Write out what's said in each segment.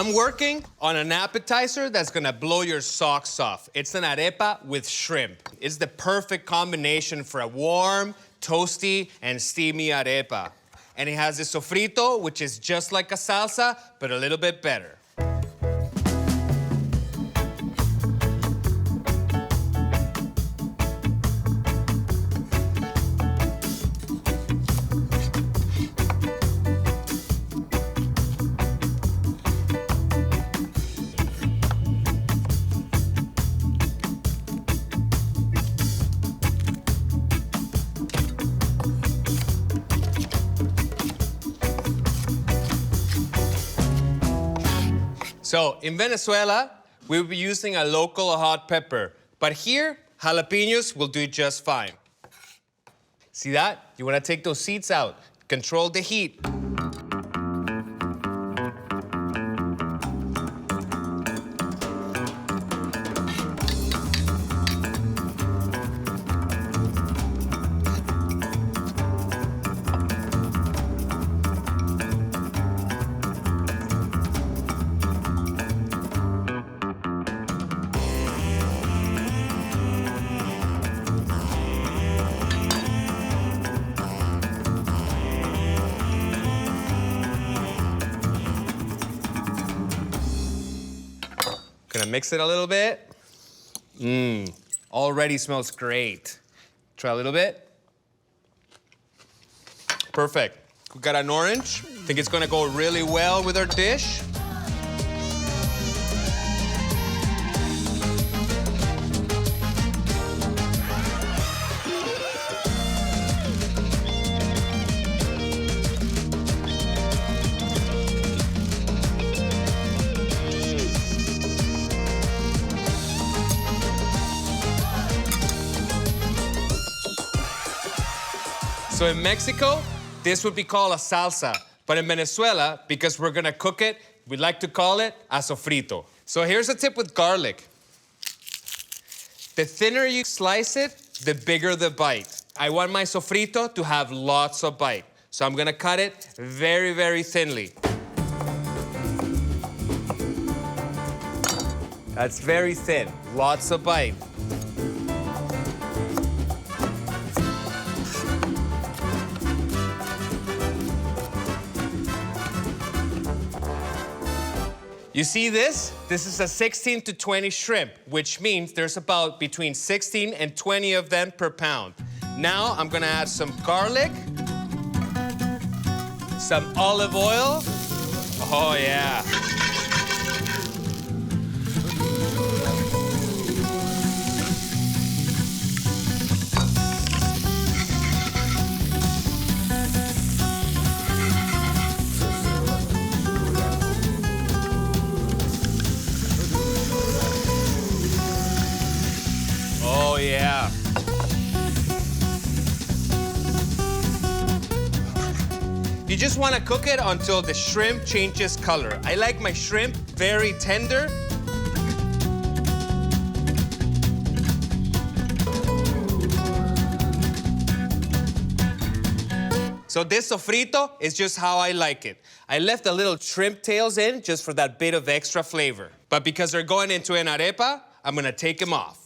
I'm working on an appetizer that's gonna blow your socks off. It's an arepa with shrimp. It's the perfect combination for a warm, toasty, and steamy arepa. And it has the sofrito, which is just like a salsa, but a little bit better. So in Venezuela, we'll be using a local hot pepper. But here, jalapeños will do just fine. See that? You want to take those seeds out. Control the heat. Gonna mix it a little bit. Already smells great. Try a little bit. Perfect. We got an orange. Think it's gonna go really well with our dish. So in Mexico, this would be called a salsa. But in Venezuela, because we're gonna cook it, we like to call it a sofrito. So here's a tip with garlic. The thinner you slice it, the bigger the bite. I want my sofrito to have lots of bite. So I'm gonna cut it very, very thinly. That's very thin, lots of bite. You see this? This is a 16 to 20 shrimp, which means there's about between 16 and 20 of them per pound. Now I'm gonna add some garlic, some olive oil. Oh yeah. Yeah. You just want to cook it until the shrimp changes color. I like my shrimp very tender. So this sofrito is just how I like it. I left the little shrimp tails in just for that bit of extra flavor. But because they're going into an arepa, I'm gonna take them off.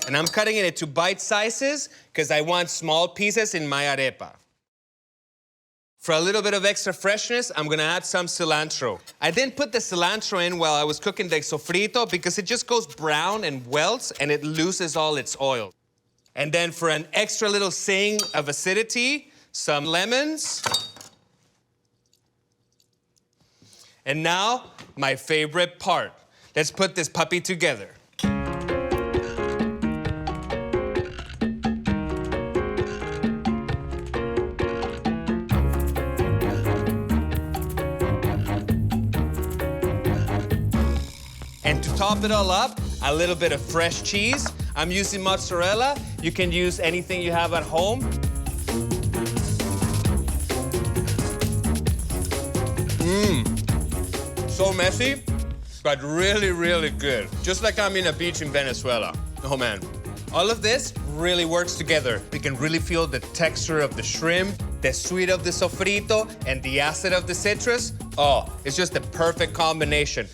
And I'm cutting it into bite sizes because I want small pieces in my arepa. For a little bit of extra freshness, I'm gonna add some cilantro. I didn't put the cilantro in while I was cooking the sofrito because it just goes brown and welts and it loses all its oil. And then for an extra little zing of acidity, some lemons. And now, my favorite part. Let's put this puppy together. And to top it all up, a little bit of fresh cheese. I'm using mozzarella. You can use anything you have at home. So messy, but really, really good. Just like I'm in a beach in Venezuela. Oh man. All of this really works together. We can really feel the texture of the shrimp, the sweet of the sofrito, and the acid of the citrus. Oh, it's just the perfect combination.